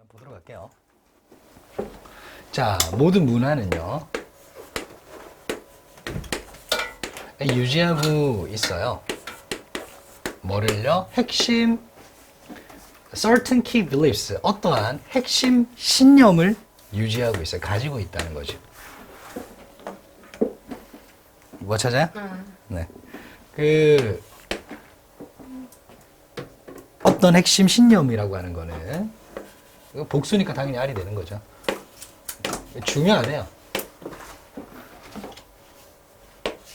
보도록 할게요. 자, 모든 문화는요, 유지하고 있어요. 뭐를요? 핵심 certain key beliefs, 어떠한 핵심 신념을 유지하고 있어요. 가지고 있다는 거죠. 뭐 찾아요? 네. 어떤 핵심 신념이라고 하는 거는 이거 복수니까 당연히 R이 되는 거죠. 중요하대요.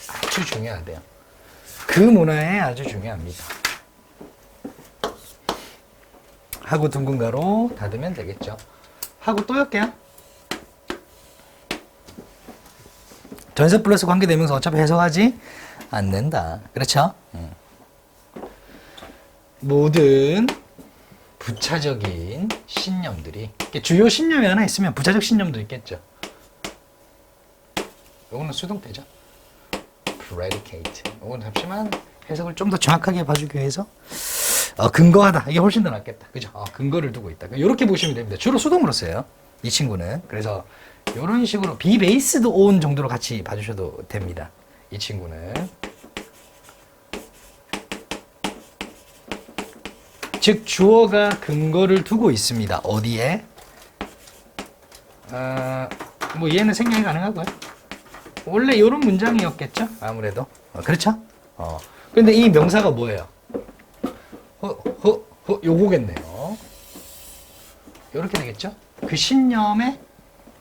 아주 중요하대요. 그 문화에 아주 중요합니다. 하고 둥근 가로 닫으면 되겠죠. 하고 또 할게요. 전세 플러스 관계대명사 어차피 해석하지 않는다. 그렇죠? 모든 부차적인 신념들이, 주요 신념이 하나 있으면 부차적 신념도 있겠죠. 이거는 수동태죠. predicate. 이건 잠시만 해석을 좀 더 정확하게 봐주기 위해서 근거하다. 이게 훨씬 더 낫겠다. 그죠? 근거를 두고 있다. 이렇게 보시면 됩니다. 주로 수동으로 써요. 이 친구는. 그래서 이런 식으로 be based on 정도로 같이 봐주셔도 됩니다. 이 친구는. 즉 주어가 근거를 두고 있습니다. 어디에? 뭐 얘는 생략이 가능하고요. 원래 이런 문장이었겠죠? 아무래도. 그렇죠? 근데 이 명사가 뭐예요? 요거겠네요. 요렇게 되겠죠? 그 신념에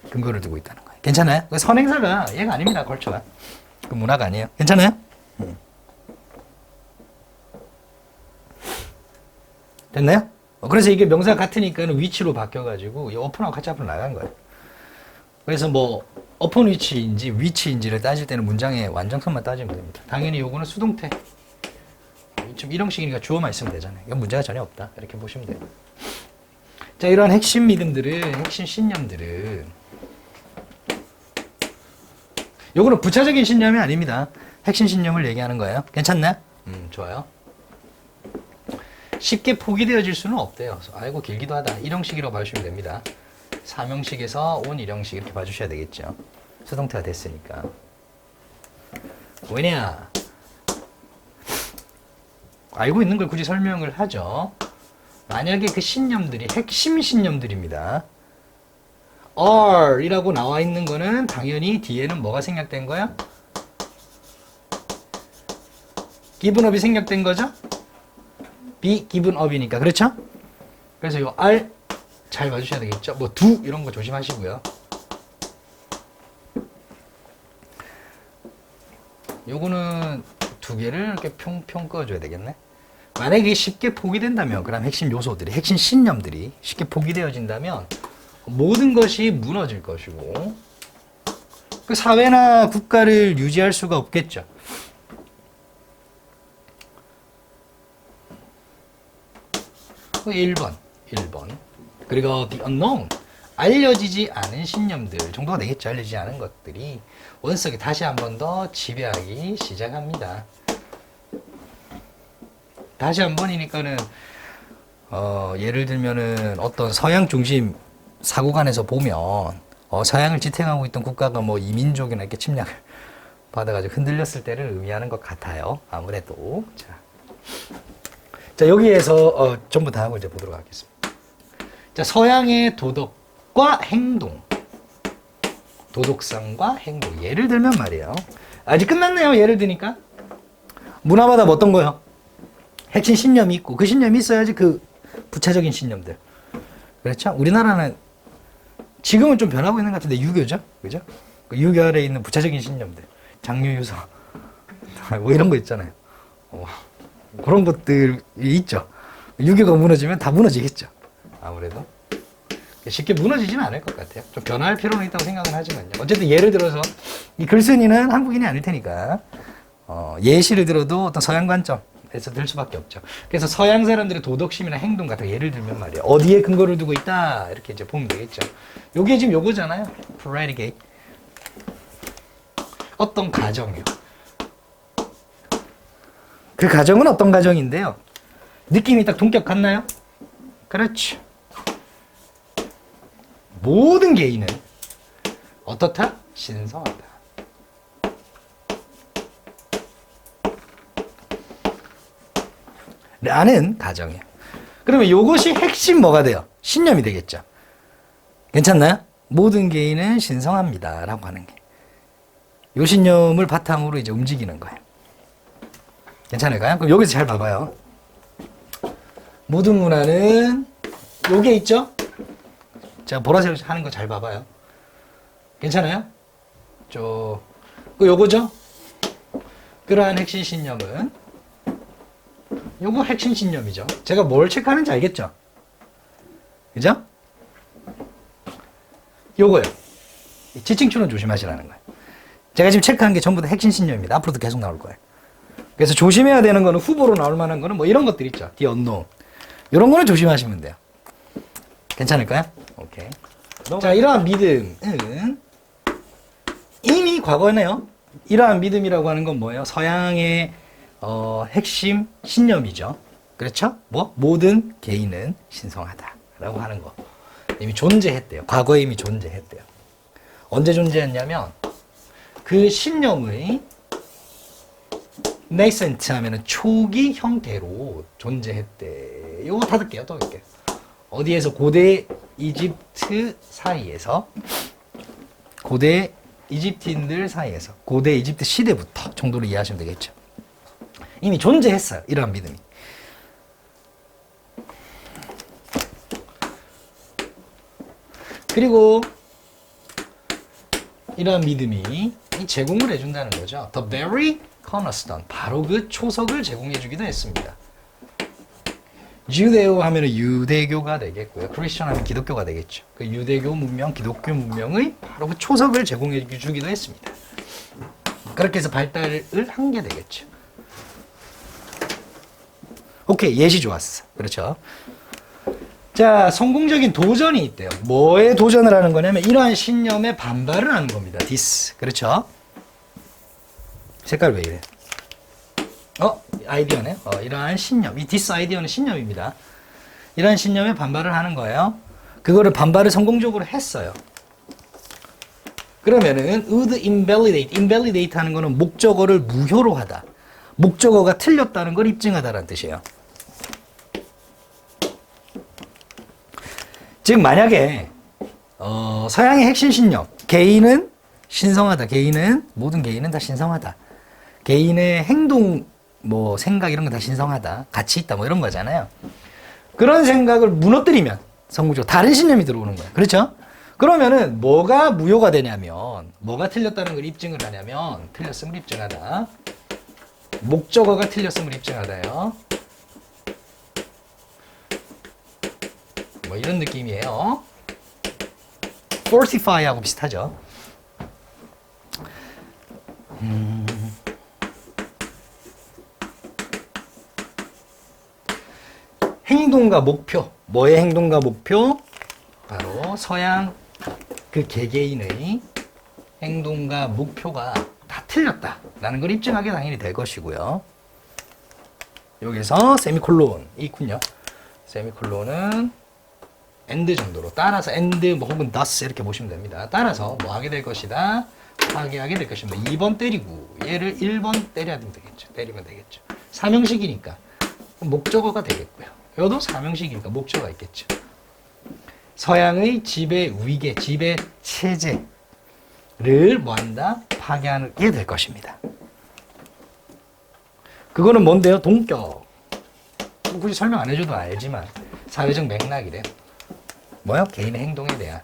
근거를 두고 있다는 거예요. 괜찮아요? 선행사가 얘가 아닙니다. 걸쳐가. 그 문화가 아니에요. 괜찮아요? 됐나요? 그래서 이게 명사 같으니까는 위치로 바뀌어가지고 이 어폰하고 같이 앞으로 나간 거예요. 그래서 뭐 어폰 위치인지 위치인지를 따질 때는 문장의 완전성만 따지면 됩니다. 당연히 요거는 수동태. 좀 이런 식이니까 주어만 있으면 되잖아요. 이건 문제가 전혀 없다. 이렇게 보시면 돼요. 자, 이러한 핵심 믿음들은, 핵심 신념들은 요거는 부차적인 신념이 아닙니다. 핵심 신념을 얘기하는 거예요. 괜찮나요? 좋아요. 쉽게 포기되어질 수는 없대요. 아이고 길기도 하다. 일형식이라고 봐주시면 됩니다. 삼형식에서 온 일형식 이렇게 봐주셔야 되겠죠. 수동태가 됐으니까. 왜냐? 알고 있는 걸 굳이 설명을 하죠. 만약에 그 신념들이 핵심 신념들입니다. R이라고 나와 있는 거는 당연히 뒤에는 뭐가 생략된 거야? given up이 생략된 거죠? be given up이니까. 그렇죠? 그래서 요 R 잘 봐주셔야 되겠죠? 뭐 do 이런 거 조심하시고요. 요거는 두 개를 이렇게 평평 꺼줘야 되겠네. 만약에 쉽게 포기된다면, 그럼 핵심 요소들이, 핵심 신념들이 쉽게 포기되어진다면 모든 것이 무너질 것이고 그 사회나 국가를 유지할 수가 없겠죠. 그 1번. 그리고 the unknown, 알려지지 않은 신념들 정도가 되겠죠. 알려지지 않은 것들이 원석이 다시 한 번 더 지배하기 시작합니다. 다시 한 번이니까는 예를 들면은 어떤 서양 중심 사고관에서 보면 서양을 지탱하고 있던 국가가 뭐 이민족이나 이렇게 침략을 받아가지고 흔들렸을 때를 의미하는 것 같아요. 아무래도. 자, 여기에서 전부 다 하고 이제 보도록 하겠습니다. 자, 서양의 도덕과 행동, 도덕성과 행동. 예를 들면 말이에요. 아직 끝났네요. 예를 드니까 문화마다 뭐 어떤 거요? 핵심 신념이 있고 그 신념이 있어야지 그 부차적인 신념들. 그렇죠? 우리나라는 지금은 좀 변하고 있는 것 같은데 유교죠? 그죠? 그 유교 아래에 있는 부차적인 신념들. 장유유서 뭐 이런 거 있잖아요. 그런 것들이 있죠. 유교가 무너지면 다 무너지겠죠. 아무래도. 쉽게 무너지지는 않을 것 같아요. 좀 변화할 필요는 있다고 생각은 하지만요. 어쨌든 예를 들어서 이 글쓴이는 한국인이 아닐 테니까 예시를 들어도 어떤 서양 관점에서 들 수밖에 없죠. 그래서 서양 사람들의 도덕심이나 행동 같은 거 예를 들면 말이에요. 어디에 근거를 두고 있다 이렇게 이제 보면 되겠죠. 요게 지금 요거잖아요. predicate. 어떤 가정이요. 그 가정은 어떤 가정인데요. 느낌이 딱 동격 같나요? 그렇죠. 모든 개인은 어떻다? 신성하다. 라는 가정이에요. 그러면 이것이 핵심 뭐가 돼요? 신념이 되겠죠. 괜찮나요? 모든 개인은 신성합니다. 라고 하는 게. 이 신념을 바탕으로 이제 움직이는 거예요. 괜찮을까요? 그럼 여기서 잘 봐봐요. 모든 문화는 요게 있죠? 자, 보라색 하는 거 잘 봐봐요. 괜찮아요? 요거죠? 그러한 핵심 신념은 요거 핵심 신념이죠. 제가 뭘 체크하는지 알겠죠? 그죠? 요거요. 지칭 추론 조심하시라는 거예요. 제가 지금 체크한 게 전부 다 핵심 신념입니다. 앞으로도 계속 나올 거예요. 그래서 조심해야 되는 거는 후보로 나올 만한 거는 뭐 이런 것들 있죠. The unknown. 이런 거는 조심하시면 돼요. 괜찮을까요? 오케이. 자, 이러한 믿음은 이미 과거네요. 이러한 믿음이라고 하는 건 뭐예요? 서양의 핵심 신념이죠. 그렇죠? 뭐? 모든 개인은 신성하다라고 하는 거. 이미 존재했대요. 과거에 이미 존재했대요. 언제 존재했냐면 그 신념의 nascent 하면은 초기 형태로 존재했대. 요거 다 듣게요. 또 듣게요. 어디에서? 고대 이집트 사이에서, 고대 이집트인들 사이에서, 고대 이집트 시대부터 정도로 이해하시면 되겠죠. 이미 존재했어요. 이러한 믿음이. 그리고 이러한 믿음이 제공을 해준다는 거죠. The very cornerstone. 바로 그 초석을 제공해주기도 했습니다. 유대오 하면 유대교가 되겠고요. 크리스천 하면 기독교가 되겠죠. 그 유대교 문명, 기독교 문명의 바로 그 초석을 제공해주기도 했습니다. 그렇게 해서 발달을 한 게 되겠죠. 오케이, 예시 좋았어. 그렇죠. 자, 성공적인 도전이 있대요. 뭐에 도전을 하는 거냐면 이러한 신념에 반발을 하는 겁니다. 디스. 그렇죠. 색깔 왜 이래? 아이디어네. 이러한 신념. 이 디스 아이디어는 신념입니다. 이러한 신념에 반발을 하는 거예요. 그거를 반발을 성공적으로 했어요. 그러면은 would invalidate 하는 거는 목적어를 무효로 하다. 목적어가 틀렸다는 걸 입증하다라는 뜻이에요. 즉 만약에 서양의 핵심 신념, 개인은 신성하다. 모든 개인은 다 신성하다. 개인의 행동, 뭐 생각 이런 거 다 신성하다. 가치 있다. 뭐 이런 거잖아요. 그런 생각을 무너뜨리면 성공적으로 다른 신념이 들어오는 거예요. 그렇죠? 그러면은 뭐가 무효가 되냐면, 뭐가 틀렸다는 걸 입증을 하냐면, 틀렸음을 입증하다. 목적어가 틀렸음을 입증하다요. 뭐 이런 느낌이에요. falsify하고 비슷하죠. 행동과 목표. 뭐의 행동과 목표? 바로 서양 그 개개인의 행동과 목표가 다 틀렸다라는 걸 입증하게 당연히 될 것이고요. 여기서 세미콜론이 있군요. 세미콜론은 and 정도로 따라서 and 뭐 혹은 thus 이렇게 보시면 됩니다. 따라서 뭐 하게 될 것이다. 파괴하게 될 것입니다. 2번 때리고 얘를 1번 때리면 되겠죠. 사명식이니까 목적어가 되겠고요. 여도 사명식이니까 목적어가 있겠죠. 서양의 지배 위계, 지배 체제를 뭐한다? 파괴하게 될 것입니다. 그거는 뭔데요? 동격. 굳이 설명 안 해줘도 알지만 사회적 맥락이래요. 뭐요? 개인의 행동에 대한.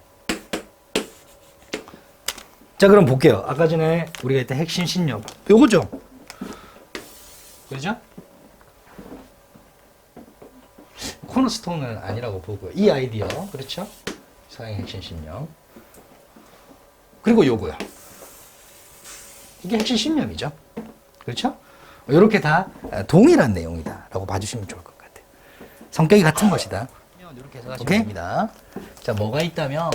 자, 그럼 볼게요. 아까 전에 우리가 했던 핵심 신념. 요거죠? 그죠? 코너스톤은 아니라고 보고요. 이 아이디어. 그렇죠? 서양의 핵심 신념. 그리고 요거요. 이게 핵심 신념이죠. 그렇죠? 이렇게 다 동일한 내용이다 라고 봐주시면 좋을 것 같아요. 성격이 같은 것이다. 이렇게 해서 하시면 됩니다. 자, 뭐가 있다면,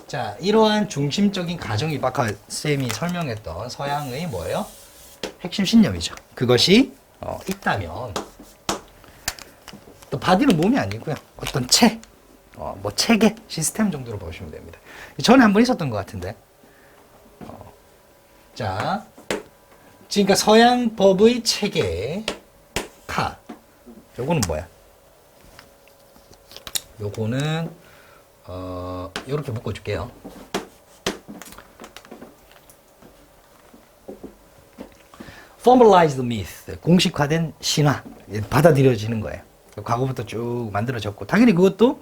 자, 이러한 중심적인 가정이 아까 쌤이 설명했던 서양의 뭐예요? 핵심 신념이죠. 그것이 있다면, 또 바디는 몸이 아니고요. 어떤 체, 뭐 체계, 시스템 정도로 보시면 됩니다. 전에 한번 있었던 것 같은데. 자, 그러니까 서양법의 체계, 카. 요거는 뭐야? 요거는 요렇게 묶어줄게요. formalized myth, 공식화된 신화, 받아들여지는 거예요. 과거부터 쭉 만들어졌고, 당연히 그것도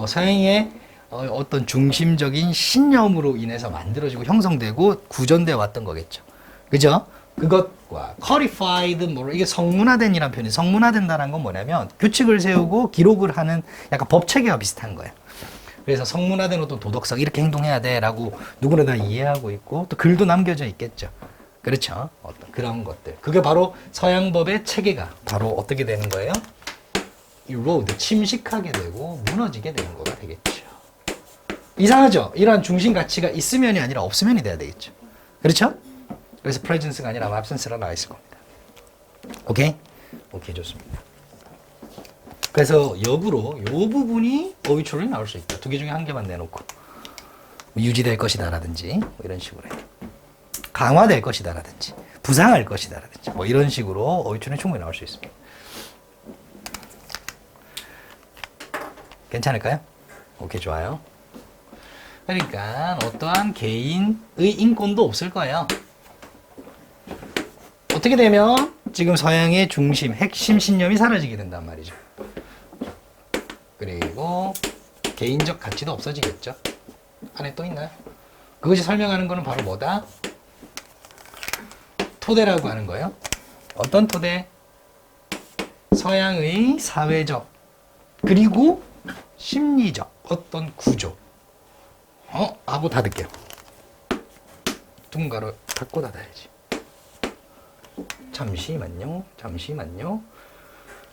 서양의 어떤 중심적인 신념으로 인해서 만들어지고 형성되고 구전되어 왔던 거겠죠. 그죠? 그것과 codified, 이게 성문화된이라는 표현이, 성문화된다는 건 뭐냐면 규칙을 세우고 기록을 하는 약간 법 체계와 비슷한 거예요. 그래서 성문화된 어떤 도덕성, 이렇게 행동해야 돼 라고 누구나 다 이해하고 있고, 또 글도 남겨져 있겠죠. 그렇죠. 어떤 그런 것들. 그게 바로 서양법의 체계가 바로 어떻게 되는 거예요? erode, 침식하게 되고 무너지게 되는 거가 되겠죠. 이상하죠? 이러한 중심 가치가 있으면이 아니라 없으면이 돼야 되겠죠. 그렇죠? 그래서 presence가 아니라 absence라 나와 있을 겁니다. 오케이? 오케이, 좋습니다. 그래서 역으로 이 부분이 어휘출이 나올 수 있다. 두 개 중에 한 개만 내놓고 유지될 것이다 라든지 뭐 이런 식으로 강화될 것이다 라든지 부상할 것이다 라든지 뭐 이런 식으로 어휘출이 충분히 나올 수 있습니다. 괜찮을까요? 오케이, 좋아요. 그러니까 어떠한 개인의 인권도 없을 거예요. 어떻게 되면 지금 서양의 중심, 핵심 신념이 사라지게 된단 말이죠. 그리고 개인적 가치도 없어지겠죠. 안에 또 있나요? 그것이 설명하는 거는 바로 뭐다? 토대라고 하는 거예요. 어떤 토대? 서양의 사회적 그리고 심리적 어떤 구조. 하고 닫을게요. 누군가로 닫고 닫아야지. 잠시만요.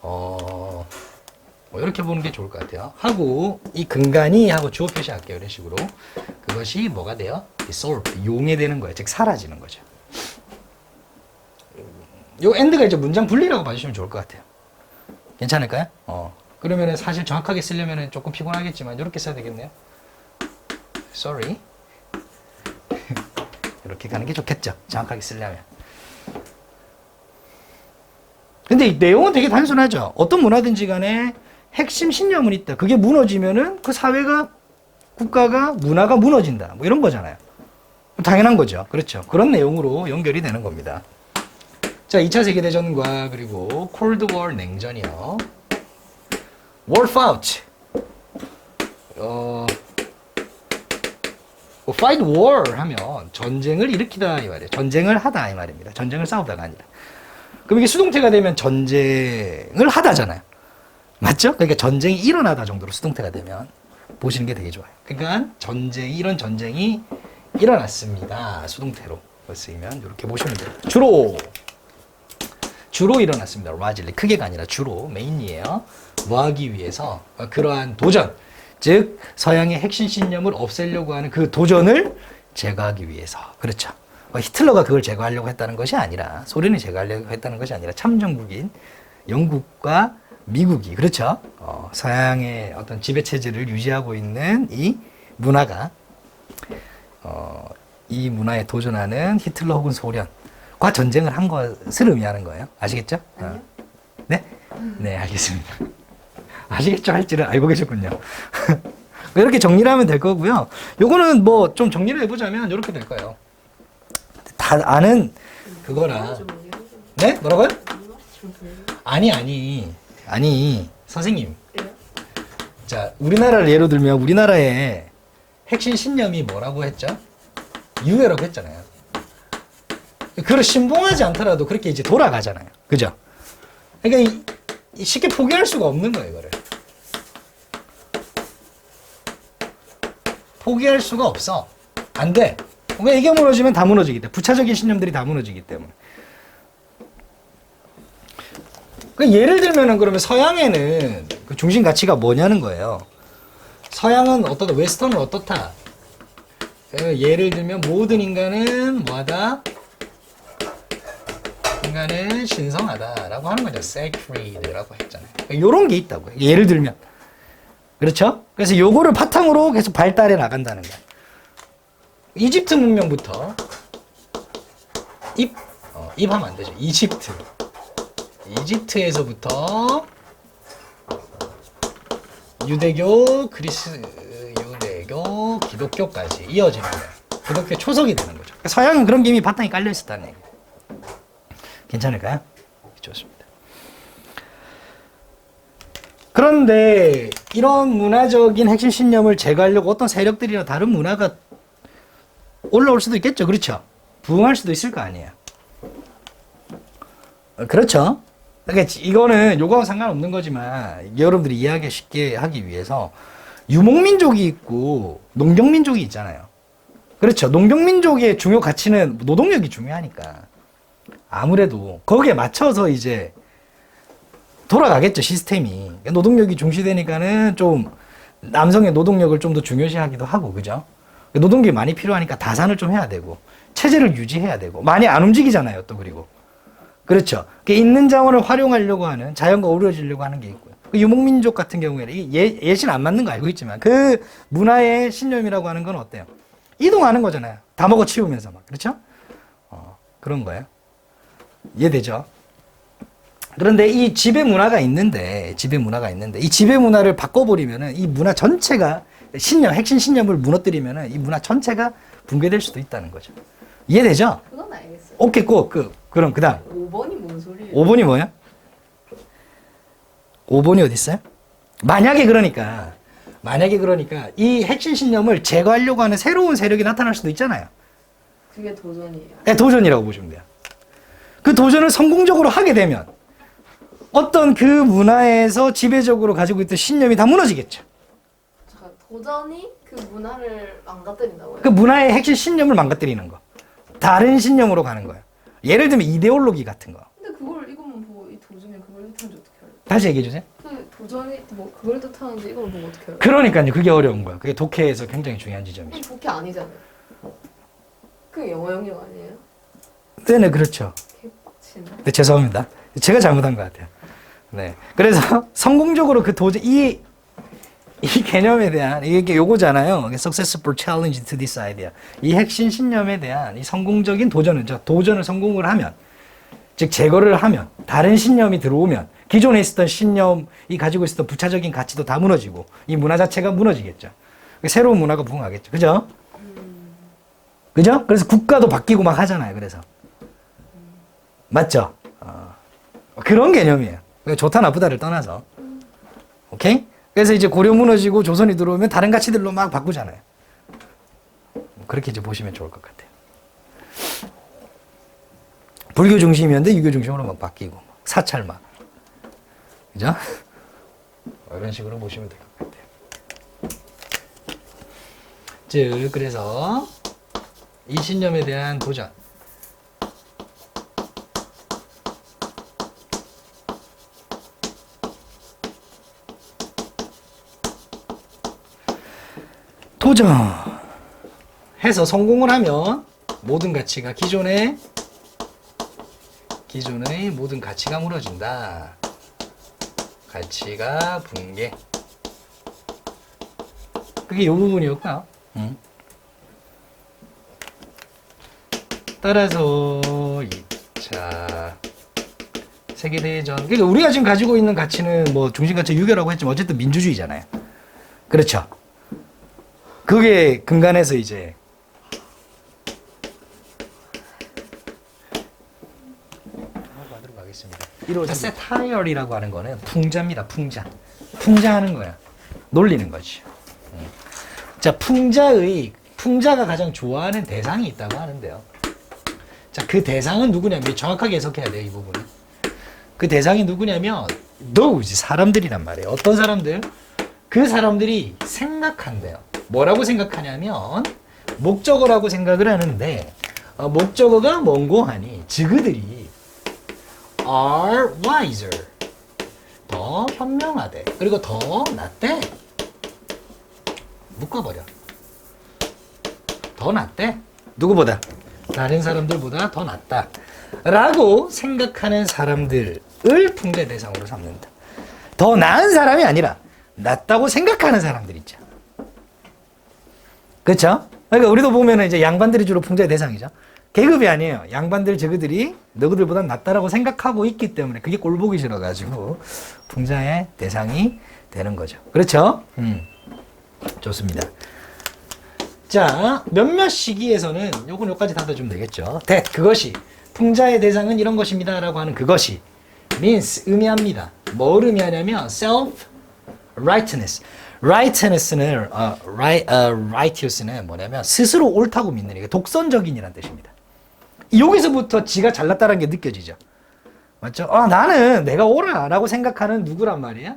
뭐 이렇게 보는 게 좋을 것 같아요. 하고 이 근간이 하고 주어 표시할게요. 이런 식으로. 그것이 뭐가 돼요? dissolve, 용해되는 거예요. 즉 사라지는 거죠. 요 end가 이제 문장 분리라고 봐주시면 좋을 것 같아요. 괜찮을까요? 그러면은 사실 정확하게 쓰려면은 조금 피곤하겠지만 이렇게 써야 되겠네요. Sorry. 이렇게 가는 게 좋겠죠. 정확하게 쓰려면. 근데 이 내용은 되게 단순하죠. 어떤 문화든지 간에 핵심 신념은 있다. 그게 무너지면은 그 사회가, 국가가, 문화가 무너진다. 뭐 이런 거잖아요. 당연한 거죠. 그렇죠. 그런 내용으로 연결이 되는 겁니다. 자, 2차 세계대전과 그리고 콜드워 냉전이요. War fought. fight war 하면 전쟁을 일으키다 이 말이에요. 전쟁을 하다 이 말입니다. 전쟁을 싸우다가 아니라. 그럼 이게 수동태가 되면 전쟁을 하다잖아요. 맞죠? 그러니까 전쟁이 일어나다 정도로 수동태가 되면 보시는 게 되게 좋아요. 그러니까 이런 전쟁이 일어났습니다. 수동태로 쓰이면 이렇게 보시면 돼요. 주로 일어났습니다. largely, 크게가 아니라 주로, 메인이에요. 뭐 하기 위해서? 그러한 도전, 즉 서양의 핵심 신념을 없애려고 하는 그 도전을 제거하기 위해서. 그렇죠. 히틀러가 그걸 제거하려고 했다는 것이 아니라, 소련이 제거하려고 했다는 것이 아니라 참전국인 영국과 미국이, 그렇죠. 서양의 어떤 지배체제를 유지하고 있는 이 문화가 이 문화에 도전하는 히틀러 혹은 소련과 전쟁을 한 것을 의미하는 거예요. 아시겠죠? 네? 네, 알겠습니다. 아시겠죠? 할 줄을 알고 계셨군요. 이렇게 정리를 하면 될 거고요. 요거는 뭐 좀 정리를 해보자면 이렇게 될 거예요. 다 아는 그거라. 네? 뭐라고요? 아니, 선생님. 자, 우리나라를 예로 들면 우리나라의 핵심 신념이 뭐라고 했죠? 유해라고 했잖아요. 그걸 신봉하지 않더라도 그렇게 이제 돌아가잖아요. 그죠? 그러니까 쉽게 포기할 수가 없는 거예요, 이거를. 포기할 수가 없어. 안 돼. 그러니까 이게 무너지면 다 무너지기 때문에. 부차적인 신념들이 다 무너지기 때문에. 그러니까 예를 들면은 그러면 서양에는 그 중심 가치가 뭐냐는 거예요. 서양은 어떻다? 웨스턴은 어떻다? 예를 들면 모든 인간은 뭐하다? 인간은 신성하다라고 하는 거죠. sacred라고 했잖아요. 이런 게 있다고요. 예를 들면. 그렇죠? 그래서 요거를 바탕으로 계속 발달해 나간다는 거야. 이집트 문명부터 입하면 안 되죠. 이집트에서부터 유대교, 유대교, 기독교까지 이어지는 거예요. 기독교 초석이 되는 거죠. 서양은 그런 게 이미 바탕이 깔려 있었다는 얘기예요. 괜찮을까요? 좋습니다. 그런데 이런 문화적인 핵심 신념을 제거하려고 어떤 세력들이나 다른 문화가 올라올 수도 있겠죠. 그렇죠? 부흥할 수도 있을 거 아니에요. 그렇죠? 그러니까 이거는 요거하고 상관없는 거지만 여러분들이 이해하기 쉽게 하기 위해서 유목민족이 있고 농경민족이 있잖아요. 그렇죠? 농경민족의 중요 가치는 노동력이 중요하니까 아무래도 거기에 맞춰서 이제 돌아가겠죠, 시스템이. 노동력이 중시되니까는 좀 남성의 노동력을 좀 더 중요시하기도 하고, 그죠? 노동력이 많이 필요하니까 다산을 좀 해야 되고, 체제를 유지해야 되고, 많이 안 움직이잖아요, 또 그리고. 그렇죠. 있는 자원을 활용하려고 하는, 자연과 어우러지려고 하는 게 있고요. 유목민족 같은 경우에는 예시는 안 맞는 거 알고 있지만, 그 문화의 신념이라고 하는 건 어때요? 이동하는 거잖아요. 다 먹어 치우면서 막, 그렇죠? 그런 거예요. 이해되죠? 그런데 이 지배 문화가 있는데, 이 지배 문화를 바꿔버리면은 이 문화 전체가 신념, 핵심 신념을 무너뜨리면은 이 문화 전체가 붕괴될 수도 있다는 거죠. 이해되죠? 그건 알겠어요. 오케이, 그럼 그 다음. 5번이 뭔 소리예요? 5번이 뭐야? 5번이 어디 있어요? 만약에 그러니까 이 핵심 신념을 제거하려고 하는 새로운 세력이 나타날 수도 있잖아요. 그게 도전이에요. 네, 도전이라고 보시면 돼요. 그 도전을 성공적으로 하게 되면 어떤 그 문화에서 지배적으로 가지고 있던 신념이 다 무너지겠죠. 잠깐, 도전이 그 문화를 망가뜨린다고요? 그 문화의 핵심 신념을 망가뜨리는 거. 다른 신념으로 가는 거예요. 예를 들면 이데올로기 같은 거. 근데 그걸 이것만 보고 이 도전이 그걸 뜻하는지 어떻게 알아요? 다시 얘기해 주세요. 그 도전이 뭐 그걸 뜻하는지 이걸 보고 어떻게 알아요? 그러니까요. 그게 어려운 거야. 그게 독해에서 굉장히 중요한 지점이죠. 그건 좋게 아니잖아요. 그게 영어 영역 아니에요? 네, 그렇죠. 개빡치네. 네, 죄송합니다. 제가 잘못한 것 같아요. 네. 그래서 성공적으로 그 도전, 이 개념에 대한, 이게 요거잖아요. Successful challenge to this idea. 이 핵심 신념에 대한 이 성공적인 도전을 성공을 하면, 즉, 제거를 하면, 다른 신념이 들어오면, 기존에 있었던 신념이 가지고 있었던 부차적인 가치도 다 무너지고, 이 문화 자체가 무너지겠죠. 새로운 문화가 부흥하겠죠. 그죠? 그죠? 그래서 국가도 바뀌고 막 하잖아요. 그래서. 맞죠? 그런 개념이에요. 좋다 나쁘다를 떠나서. 오케이? 그래서 이제 고려 무너지고 조선이 들어오면 다른 가치들로 막 바꾸잖아요. 그렇게 이제 보시면 좋을 것 같아요. 불교 중심이었는데 유교 중심으로 막 바뀌고, 사찰 막. 그죠? 이런 식으로 보시면 될 것 같아요. 즉, 그래서 이 신념에 대한 도전. 도전해서 성공을 하면 모든 가치가 기존의 모든 가치가 무너진다. 가치가 붕괴. 그게 이 부분이었고요. 따라서 2차 세계대전. 그러니까 우리가 지금 가지고 있는 가치는 뭐 중심가치 유교라고 했지만 어쨌든 민주주의잖아요. 그렇죠. 그게 근간에서 이제 넘어가도록 하겠습니다. 자, 세타이어리라고 하는 거는 풍자입니다. 풍자하는 거야. 놀리는 거지. 자, 풍자가 가장 좋아하는 대상이 있다고 하는데요. 자, 그 대상은 누구냐면 정확하게 해석해야 돼요, 이 부분은. 그 대상이 누구냐면 those 사람들이란 말이에요. 어떤 사람들? 그 사람들이 생각한대요. 뭐라고 생각하냐면 목적어라고 생각을 하는데 목적어가 뭔고 하니 그들이 are wiser 더 현명하대. 그리고 더 낫대. 묶어버려. 더 낫대. 누구보다? 다른 사람들보다 더 낫다. 라고 생각하는 사람들을 풍자 대상으로 삼는다. 더 나은 사람이 아니라 낫다고 생각하는 사람들 있죠. 그렇죠? 그러니까 우리도 보면은 이제 양반들이 주로 풍자의 대상이죠. 계급이 아니에요. 양반들 저그들이 너희들보다 낫다라고 생각하고 있기 때문에 그게 꼴보기 싫어가지고 풍자의 대상이 되는 거죠. 그렇죠? 좋습니다. 자, 몇몇 시기에서는 요건 요까지 답해주면 되겠죠. 그것이 풍자의 대상은 이런 것입니다 라고 하는 그것이 means 의미합니다. 뭘 의미하냐면 self rightness. rightness는 righteous는 뭐냐면 스스로 옳다고 믿는 게 독선적인이라는 뜻입니다. 여기서부터 지가 잘났다는 게 느껴지죠. 맞죠? 나는 내가 옳아라고 생각하는 누구란 말이야?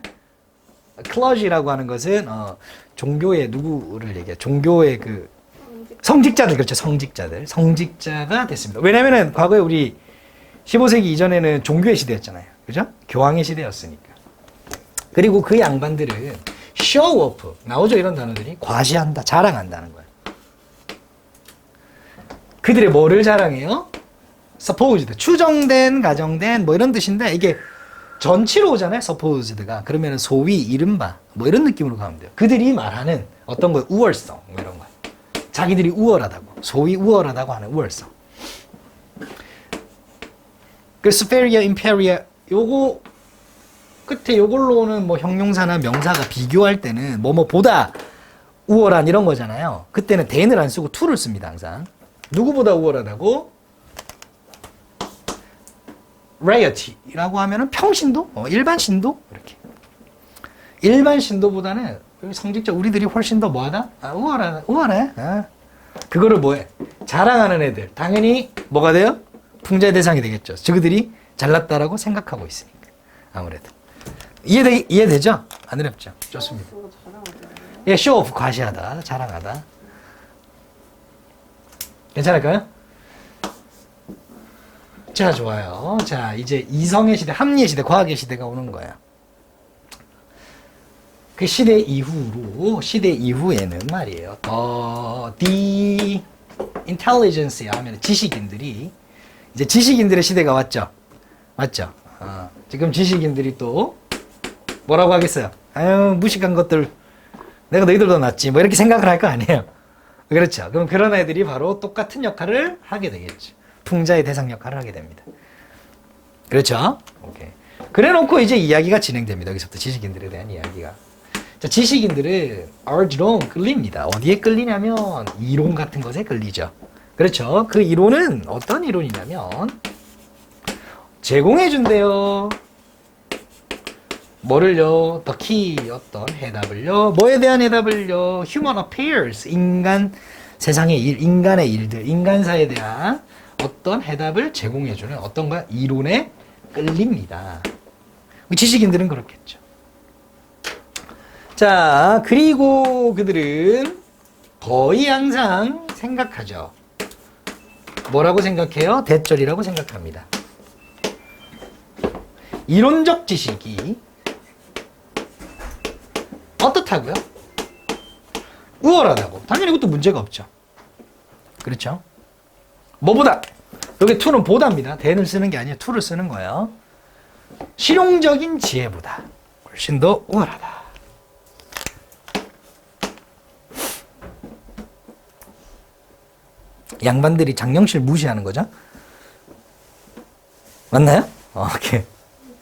클러지라고 하는 것은 종교의 누구를 얘기해? 종교의 그 성직자들, 그렇죠? 성직자가 됐습니다. 왜냐면은 과거에 우리 15세기 이전에는 종교의 시대였잖아요. 그죠? 교황의 시대였으니까. 그리고 그 양반들은 show off, 나오죠? 이런 단어들이. 과시한다, 자랑한다는 거예요. 그들의 뭐를 자랑해요? supposed, 추정된, 가정된, 뭐 이런 뜻인데, 이게 전치로 오잖아요, supposed가. 그러면 소위, 이른바, 뭐 이런 느낌으로 가면 돼요. 그들이 말하는 어떤 거예요? 우월성, 뭐 이런 거. 자기들이 우월하다고, 소위 우월하다고 하는 우월성. 그 superior, inferior, 요거 끝에 요걸로는 뭐 형용사나 명사가 비교할 때는 뭐뭐보다 우월한 이런 거잖아요. 그때는 than을 안 쓰고 to를 씁니다, 항상. 누구보다 우월하다고? rarity라고 하면은 평신도, 일반 신도 이렇게. 일반 신도보다는 성직자 우리들이 훨씬 더 뭐하다? 우월해. 그거를 뭐해? 자랑하는 애들. 당연히 뭐가 돼요? 풍자의 대상이 되겠죠. 저그들이 잘났다라고 생각하고 있으니까. 아무래도. 이해되죠? 안 어렵죠? 좋습니다. 예, show off, 과시하다, 자랑하다. 괜찮을까요? 자, 좋아요. 자, 이제 이성의 시대, 합리의 시대, 과학의 시대가 오는 거예요. 그 시대 이후에는 말이에요. the intelligence 하면 지식인들이, 이제 지식인들의 시대가 왔죠. 맞죠? 지금 지식인들이 또 뭐라고 하겠어요? 아유, 무식한 것들, 내가 너희들보다 낫지. 뭐 이렇게 생각을 할 거 아니에요. 그렇죠. 그럼 그런 애들이 바로 똑같은 역할을 하게 되겠죠. 풍자의 대상 역할을 하게 됩니다. 그렇죠? 오케이. 그래 놓고 이제 이야기가 진행됩니다. 여기서부터 지식인들에 대한 이야기가. 자, 지식인들은 urge로 끌립니다. 어디에 끌리냐면 이론 같은 것에 끌리죠. 그렇죠. 그 이론은 어떤 이론이냐면 제공해 준대요. 뭐를요? the key, 어떤 해답을요. 뭐에 대한 해답을요? human affairs, 세상의 일, 인간의 일들, 인간사에 대한 어떤 해답을 제공해주는 어떤 거야? 이론에 끌립니다. 지식인들은 그렇겠죠. 자, 그리고 그들은 거의 항상 생각하죠. 뭐라고 생각해요? 대절이라고 생각합니다. 이론적 지식이 어떻다고요? 우월하다고. 당연히 이것도 문제가 없죠. 그렇죠? 뭐보다? 여기 to는 보다입니다. than을 쓰는 게 아니에요. to를 쓰는 거예요. 실용적인 지혜보다 훨씬 더 우월하다. 양반들이 장영실 무시하는 거죠? 맞나요? 오케이.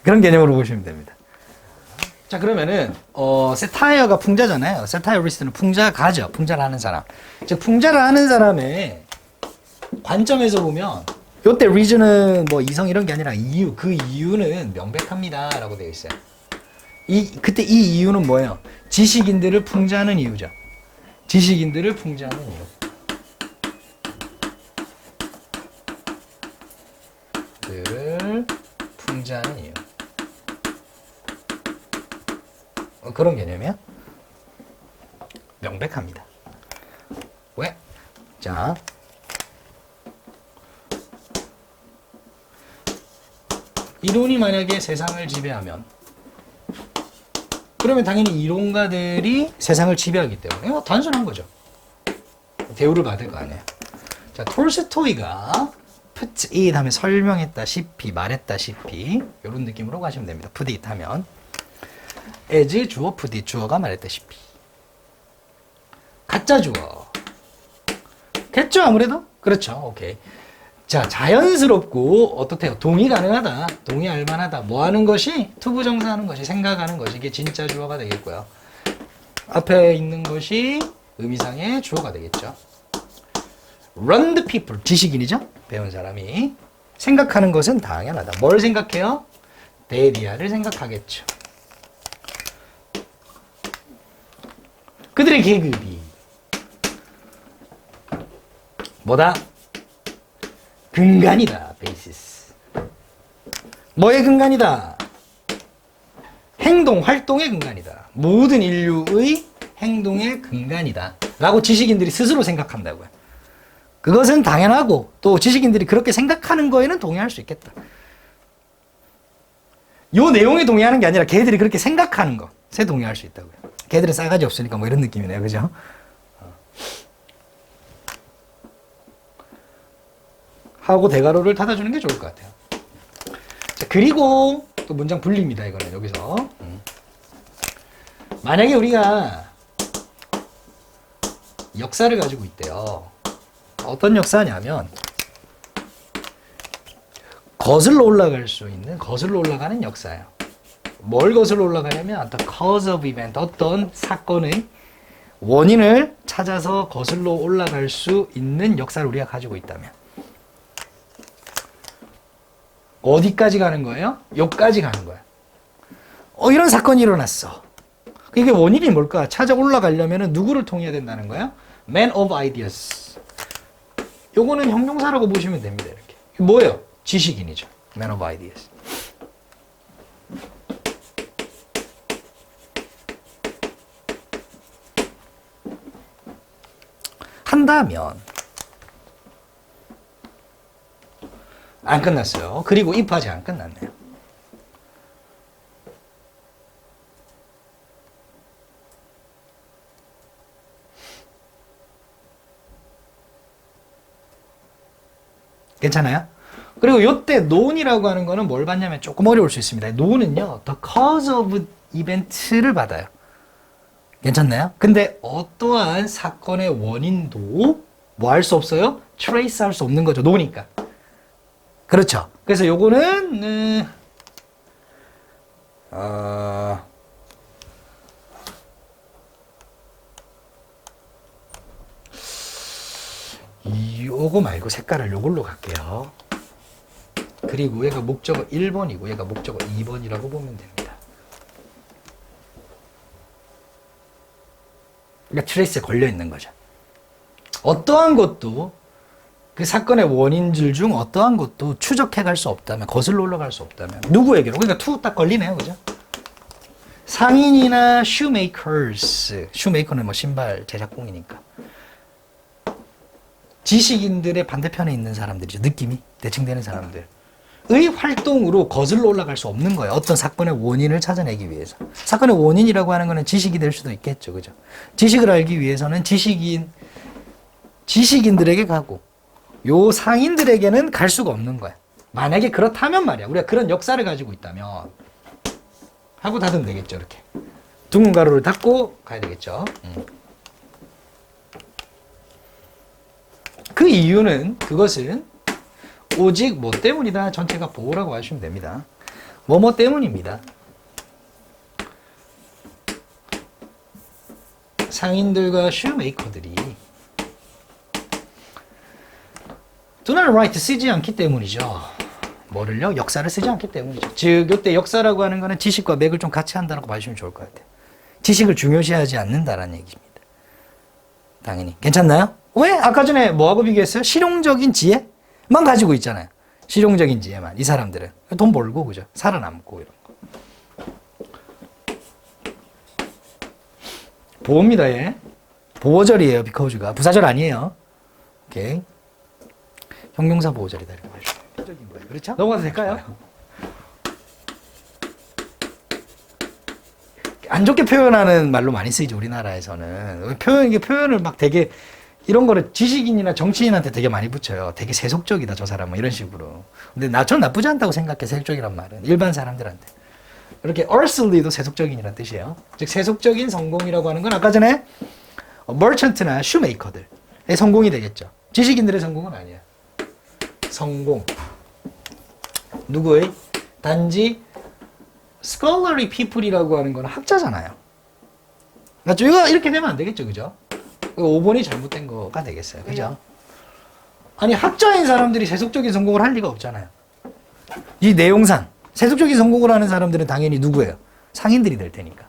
그런 개념으로 보시면 됩니다. 자, 그러면은 세타이어가 풍자잖아요. 세타이어리스트는 풍자가죠. 풍자를 하는 사람. 즉 풍자를 하는 사람의 관점에서 보면 요때 reason은 뭐 이성 이런 게 아니라 이유, 그 이유는 명백합니다라고 되어 있어요. 그때 이 이유는 뭐예요? 지식인들을 풍자하는 이유죠. 지식인들을 풍자하는 이유. 들을 풍자하는 이유. 그런 개념이야? 명백합니다. 왜? 자, 이론이 만약에 세상을 지배하면 그러면 당연히 이론가들이 세상을 지배하기 때문에 단순한 거죠. 대우를 받을 거 아니에요. 자, 톨스토이가 put it 하면 설명했다시피 말했다시피 이런 느낌으로 가시면 됩니다. put it 하면 as 주어 부디 주어가 말했다시피 가짜 주어 겠죠 아무래도 그렇죠. 오케이. 자 자연스럽고 어떻대요? 동의 가능하다. 동의할 만하다. 뭐 하는 것이 투부정사하는 것이 생각하는 것이 이게 진짜 주어가 되겠고요. 앞에 있는 것이 의미상의 주어가 되겠죠. Run the people 지식인이죠. 배운 사람이 생각하는 것은 당연하다. 뭘 생각해요? 데디아를 생각하겠죠. 그들의 계급이 뭐다? 근간이다. 베이시스. 뭐의 근간이다? 행동, 활동의 근간이다. 모든 인류의 행동의 근간이다. 라고 지식인들이 스스로 생각한다고요. 그것은 당연하고 또 지식인들이 그렇게 생각하는 거에는 동의할 수 있겠다. 요 내용에 동의하는 게 아니라 걔들이 그렇게 생각하는 것에 동의할 수 있다고요. 걔들은 싸가지 없으니까 뭐 이런 느낌이네요. 그죠? 하고 대가로를 닫아주는 게 좋을 것 같아요. 자, 그리고 또 문장 분리입니다. 이거는 여기서. 만약에 우리가 역사를 가지고 있대요. 어떤 역사냐면 거슬러 올라갈 수 있는 거슬러 올라가는 역사예요. 뭘 거슬러 올라가냐면 the cause of event 어떤 사건의 원인을 찾아서 거슬러 올라갈 수 있는 역사를 우리가 가지고 있다면 어디까지 가는 거예요? 여기까지 가는 거야. 이런 사건이 일어났어. 이게 원인이 뭘까? 찾아 올라가려면 누구를 통해야 된다는 거야? Man of ideas. 요거는 형용사라고 보시면 됩니다. 이렇게. 뭐예요? 지식인이죠. Man of ideas. 한다면 안 끝났어요. 그리고 if 아직 안 끝났네요. 괜찮아요? 그리고 요때 known이라고 하는 거는 뭘 받냐면 조금 어려울 수 있습니다. know는요, the cause of event를 받아요. 괜찮나요? 근데 어떠한 사건의 원인도 뭐 할 수 없어요? trace 할 수 없는 거죠. know니까. 그렇죠. 그래서 요거는 요거 말고 색깔을 요걸로 갈게요. 그리고 얘가 목적어 1번이고 얘가 목적어 2번이라고 보면 됩니다. 그러니까 트레이스에 걸려 있는 거죠. 어떠한 것도 그 사건의 원인들 중 어떠한 것도 추적해 갈 수 없다면, 거슬러 올라갈 수 없다면 누구에게로? 그러니까 투 딱 걸리네요. 그죠? 상인이나 shoemakers, shoemaker는 뭐 신발 제작공이니까 지식인들의 반대편에 있는 사람들이죠. 느낌이 대칭 되는 사람들의 활동으로 거슬러 올라갈 수 없는 거예요. 어떤 사건의 원인을 찾아내기 위해서. 사건의 원인이라고 하는 거는 지식이 될 수도 있겠죠. 그죠? 지식을 알기 위해서는 지식인들에게 가고 요 상인들에게는 갈 수가 없는 거야. 만약에 그렇다면 말이야. 우리가 그런 역사를 가지고 있다면 하고 닫으면 되겠죠. 이렇게 둥근 가로를 닫고 가야 되겠죠. 그 이유는 그것은 오직 뭐 때문이다. 전체가 보호라고 하시면 됩니다. 뭐뭐 때문입니다. 상인들과 슈메이커들이 do not write 쓰지 않기 때문이죠. 뭐를요? 역사를 쓰지 않기 때문이죠. 즉 이때 역사라고 하는 거는 지식과 맥을 좀 같이 한다고 봐주시면 좋을 것 같아요. 지식을 중요시하지 않는다라는 얘기입니다. 당연히. 괜찮나요? 왜? 아까 전에 뭐하고 비교했어요? 실용적인 지혜만 가지고 있잖아요. 실용적인 지혜만. 이 사람들은. 돈 벌고, 그죠? 살아남고, 이런 거. 보호입니다, 얘. 보호절이에요, 비커우즈가. 부사절 아니에요. 오케이. 형용사 보호절이다. 이렇게 말해요. 표적인 거예요. 그렇죠? 넘어가도 될까요? 안 좋게 표현하는 말로 많이 쓰이죠, 우리나라에서는. 표현을 막 되게 이런 거를 지식인이나 정치인한테 되게 많이 붙여요. 되게 세속적이다, 저 사람은. 이런 식으로. 근데 저는 나쁘지 않다고 생각해, 세속적이란 말은. 일반 사람들한테. 이렇게 earthly도 세속적인이라는 뜻이에요. 즉 세속적인 성공이라고 하는 건 아까 전에 merchant나 shoemaker들의 성공이 되겠죠. 지식인들의 성공은 아니야. 성공. 누구의? 단지 scholarly people이라고 하는 건 학자잖아요. 맞죠? 이거 이렇게 되면 안 되겠죠. 그죠? 5번이 잘못된 거가 되겠어요. 그죠? 아니 학자인 사람들이 세속적인 성공을 할 리가 없잖아요. 이 내용상 세속적인 성공을 하는 사람들은 당연히 누구예요? 상인들이 될 테니까.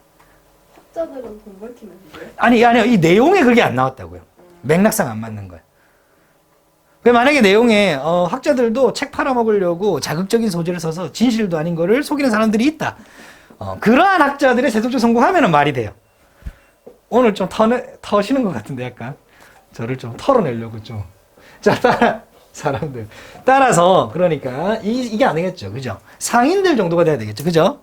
학자들은 돈 벌기면 돼요? 아니요. 이 내용에 그게 안 나왔다고요. 맥락상 안 맞는 거예요. 만약에 내용에 학자들도 책 팔아먹으려고 자극적인 소재를 써서 진실도 아닌 거를 속이는 사람들이 있다. 그러한 학자들의 세속적 성공하면 말이 돼요. 오늘 좀 터시는 것 같은데 약간 저를 좀 털어내려고 좀. 자, 사람들. 따라서 그러니까 이게 안 되겠죠. 그죠? 상인들 정도가 돼야 되겠죠. 그죠?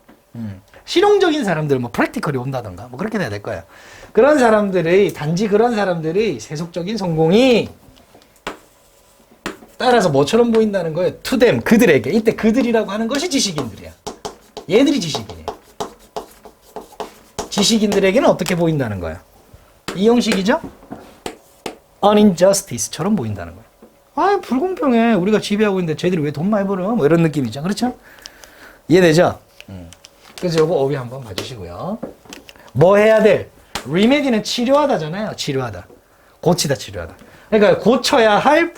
실용적인 사람들 뭐 프랙티컬이 온다던가 뭐 그렇게 돼야 될 거예요. 그런 사람들의 단지 그런 사람들의 세속적인 성공이 따라서 뭐처럼 보인다는 거예요? to them, 그들에게. 이때 그들이라고 하는 것이 지식인들이야. 얘들이 지식인이에요. 지식인들에게는 어떻게 보인다는 거야? 이 형식이죠? unjustice처럼 보인다는 거야. 아, 불공평해. 우리가 지배하고 있는데 쟤들이 왜 돈 많이 벌어? 뭐 이런 느낌이죠. 그렇죠? 이해되죠? 그래서 요거 어휘 한번 봐주시고요. 뭐 해야 돼? remedy는 치료하다잖아요. 치료하다. 고치다, 치료하다. 그러니까 고쳐야 할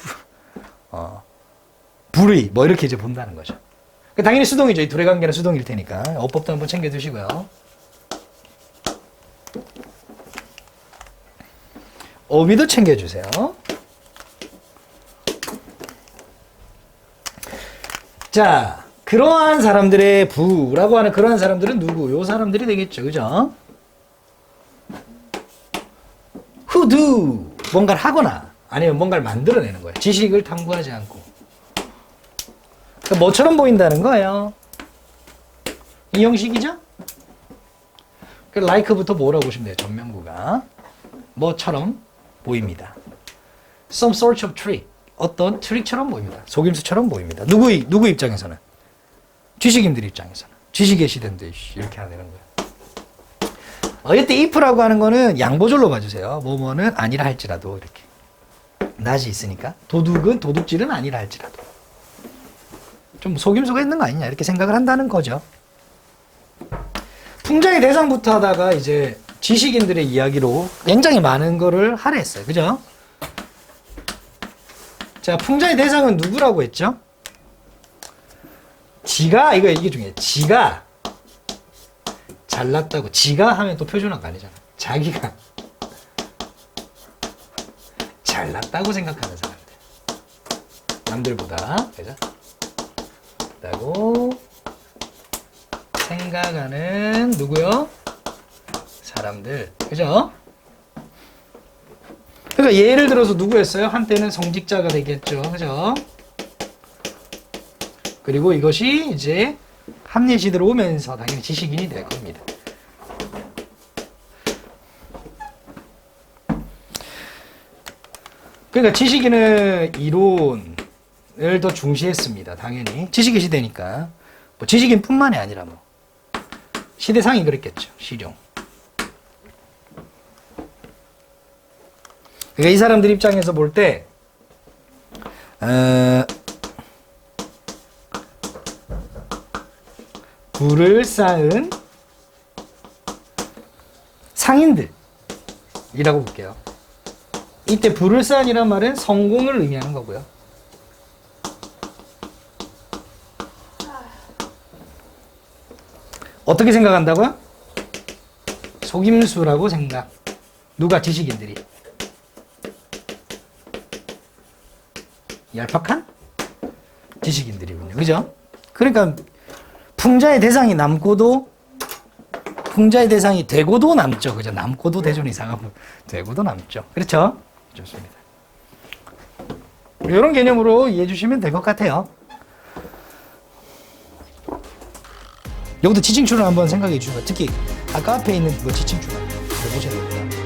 불의 뭐 이렇게 이제 본다는 거죠. 당연히 수동이죠. 이 둘의 관계는 수동일 테니까 어법도 한번 챙겨두시고요. 어휘도 챙겨주세요. 자, 그러한 사람들의 부라고 하는 그러한 사람들은 누구? 요 사람들이 되겠죠. 그죠? who do 뭔가를 하거나 아니면 뭔가를 만들어내는 거예요. 지식을 탐구하지 않고. 그러니까 뭐처럼 보인다는 거예요. 이 형식이죠? 그 like부터 뭐라고 보시면 돼요. 전면구가. 뭐처럼 보입니다. Some sort of trick. 어떤 트릭처럼 보입니다. 속임수처럼 보입니다. 누구 입장에서는? 지식인들 입장에서는. 지식의 시대인데 이렇게 해야 되는 거예요. 이때 if라고 하는 거는 양보절로 봐주세요. 뭐뭐는 아니라 할지라도 이렇게. 낫이 있으니까. 도둑질은 아니라 할지라도. 좀 속임수가 있는 거 아니냐 이렇게 생각을 한다는 거죠. 풍자의 대상부터 하다가 이제 지식인들의 이야기로 굉장히 많은 거를 할애했어요. 그죠? 자, 풍자의 대상은 누구라고 했죠? 지가, 이게 중요해요. 지가 잘났다고. 지가 하면 또 표준어가 아니잖아. 자기가 잘났다고 생각하는 사람들. 남들보다. 그죠? 라고 생각하는 누구요? 사람들. 그죠? 그러니까 예를 들어서 누구였어요? 한때는 성직자가 되겠죠. 그죠? 그리고 이것이 이제 합리시대로 오면서 당연히 지식인이 될 겁니다. 그러니까 지식인은 이론을 더 중시했습니다. 당연히. 지식의 시대니까. 뭐 지식인뿐만이 아니라 뭐 시대상이 그랬겠죠. 실용. 그러니까 이 사람들 입장에서 볼 때 부를 쌓은 상인들이라고 볼게요. 이때 부를 쌓은이란 말은 성공을 의미하는 거고요. 어떻게 생각한다고요? 속임수라고 생각. 누가? 지식인들이. 얄팍한 지식인들이군요. 그죠? 그러니까 풍자의 대상이 남고도 풍자의 대상이 되고도 남죠. 그죠? 남고도 대존 이상하고 되고도 남죠. 그렇죠? 좋습니다. 이런 개념으로 이해해 주시면 될 것 같아요. 여기도 지칭출을 한번 생각해 주세요. 특히 아까 앞에 있는 지칭출 보셔야 됩니다.